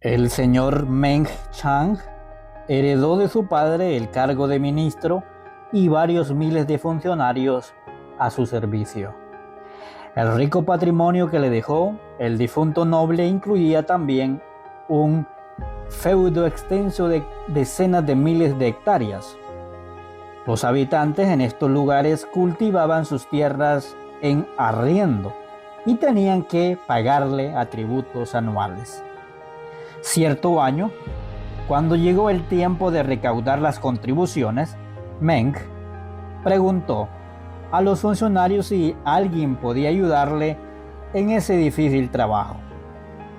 El señor Meng Chang heredó de su padre el cargo de ministro y varios miles de funcionarios a su servicio. El rico patrimonio que le dejó el difunto noble incluía también un feudo extenso de decenas de miles de hectáreas. Los habitantes en estos lugares cultivaban sus tierras en arriendo y tenían que pagarle tributos anuales. Cierto año, cuando llegó el tiempo de recaudar las contribuciones, Meng preguntó a los funcionarios si alguien podía ayudarle en ese difícil trabajo.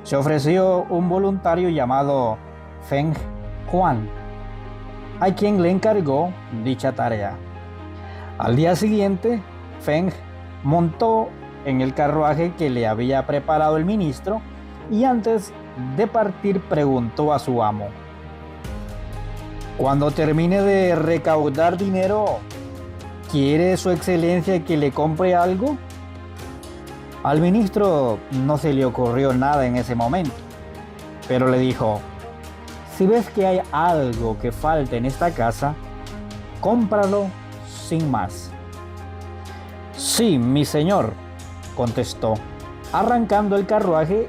Se ofreció un voluntario llamado Feng Huan, a quien le encargó dicha tarea. Al día siguiente, Feng montó en el carruaje que le había preparado el ministro y antes de partir preguntó a su amo: «Cuando termine de recaudar dinero, ¿quiere su excelencia que le compre algo?». Al ministro no se le ocurrió nada en ese momento, pero le dijo: «Si ves que hay algo que falta en esta casa, cómpralo sin más». «Sí, mi señor», contestó, arrancando el carruaje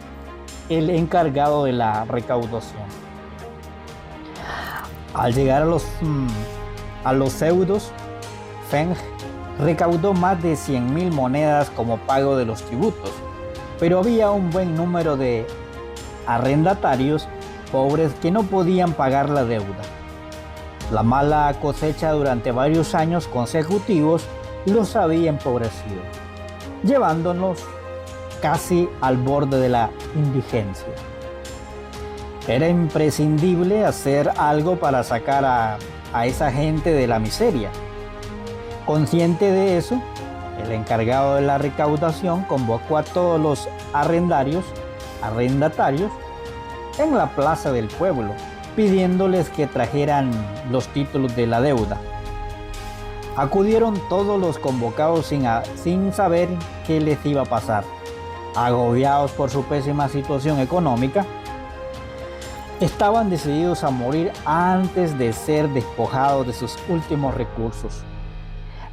el encargado de la recaudación. Al llegar a los feudos, Feng recaudó más de 100,000 monedas como pago de los tributos, pero había un buen número de arrendatarios pobres que no podían pagar la deuda. La mala cosecha durante varios años consecutivos los había empobrecido, llevándolos casi al borde de la indigencia. Era imprescindible hacer algo para sacar a esa gente de la miseria. Consciente de eso, el encargado de la recaudación convocó a todos los arrendatarios en la plaza del pueblo, pidiéndoles que trajeran los títulos de la deuda. Acudieron todos los convocados sin saber qué les iba a pasar. Agobiados por su pésima situación económica, estaban decididos a morir antes de ser despojados de sus últimos recursos.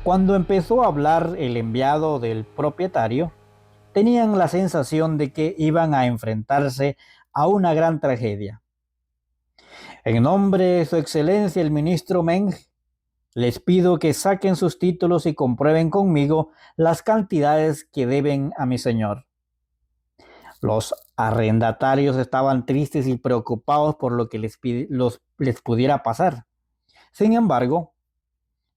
Cuando empezó a hablar el enviado del propietario, tenían la sensación de que iban a enfrentarse a una gran tragedia. «En nombre de su excelencia el ministro Meng, les pido que saquen sus títulos y comprueben conmigo las cantidades que deben a mi señor». Los arrendatarios estaban tristes y preocupados por lo que les pudiera pasar. Sin embargo,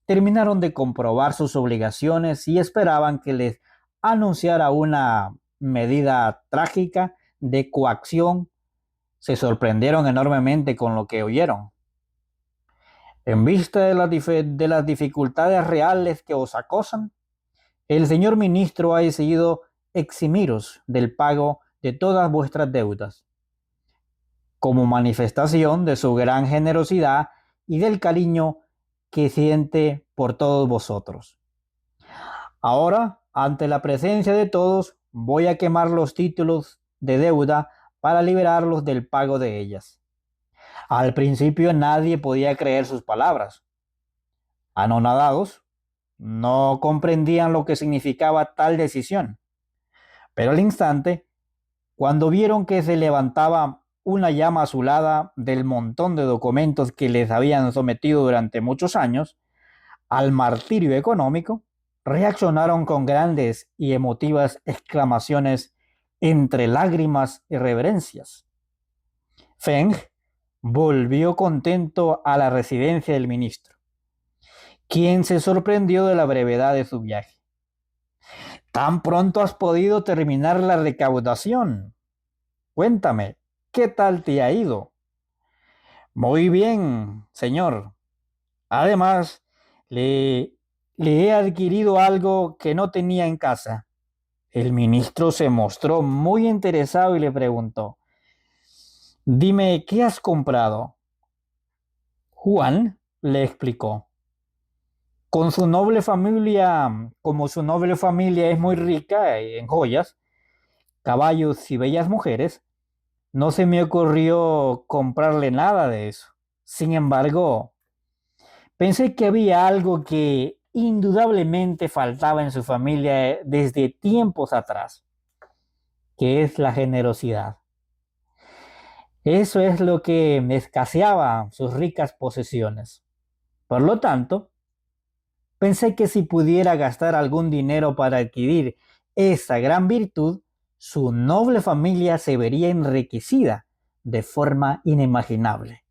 terminaron de comprobar sus obligaciones y esperaban que les anunciara una medida trágica de coacción. Se sorprendieron enormemente con lo que oyeron. «En vista de las dificultades reales que os acosan, el señor ministro ha decidido eximiros del pago de todas vuestras deudas, como manifestación de su gran generosidad y del cariño que siente por todos vosotros. Ahora, ante la presencia de todos, voy a quemar los títulos de deuda para liberarlos del pago de ellas». Al principio nadie podía creer sus palabras. Anonadados, no comprendían lo que significaba tal decisión, pero al instante, cuando vieron que se levantaba una llama azulada del montón de documentos que les habían sometido durante muchos años al martirio económico, reaccionaron con grandes y emotivas exclamaciones entre lágrimas y reverencias. Feng volvió contento a la residencia del ministro, quien se sorprendió de la brevedad de su viaje. «¿Tan pronto has podido terminar la recaudación? Cuéntame, ¿qué tal te ha ido?». «Muy bien, señor. Además, le he adquirido algo que no tenía en casa». El ministro se mostró muy interesado y le preguntó: «Dime, ¿qué has comprado?». Juan le explicó: Como su noble familia es muy rica en joyas, caballos y bellas mujeres, No se me ocurrió comprarle nada de eso. Sin embargo, pensé que había algo que indudablemente faltaba en su familia desde tiempos atrás, que es la generosidad. Eso es lo que escaseaba sus ricas posesiones. Por lo tanto, pensé que si pudiera gastar algún dinero para adquirir esa gran virtud, su noble familia se vería enriquecida de forma inimaginable.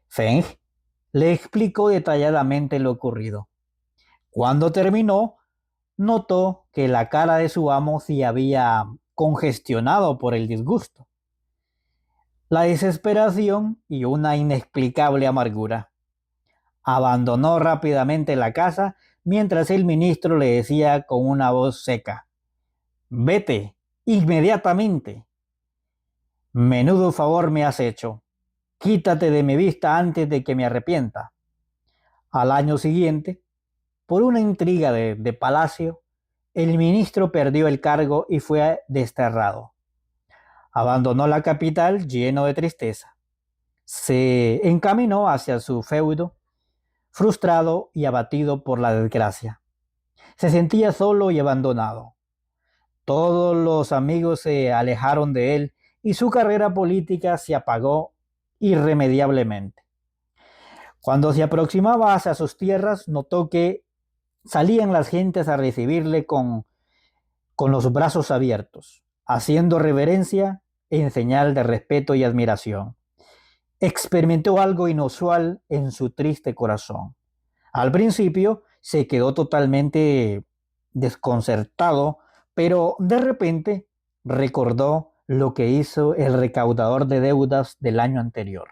Feng le explicó detalladamente lo ocurrido. Cuando terminó, notó que la cara de su amo se había congestionado por el disgusto, la desesperación y una inexplicable amargura. Abandonó rápidamente la casa mientras el ministro le decía con una voz seca: «Vete, inmediatamente. Menudo favor me has hecho. Quítate de mi vista antes de que me arrepienta». Al año siguiente, por una intriga de palacio, el ministro perdió el cargo y fue desterrado. Abandonó la capital lleno de tristeza. Se encaminó hacia su feudo, frustrado y abatido por la desgracia. Se sentía solo y abandonado. Todos los amigos se alejaron de él y su carrera política se apagó irremediablemente. Cuando se aproximaba hacia sus tierras, notó que salían las gentes a recibirle con los brazos abiertos, haciendo reverencia en señal de respeto y admiración. Experimentó algo inusual en su triste corazón. Al principio se quedó totalmente desconcertado, pero de repente recordó lo que hizo el recaudador de deudas del año anterior.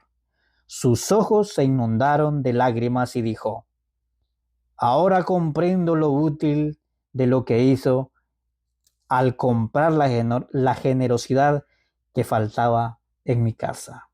Sus ojos se inundaron de lágrimas y dijo: «Ahora comprendo lo útil de lo que hizo al comprar la generosidad que faltaba en mi casa».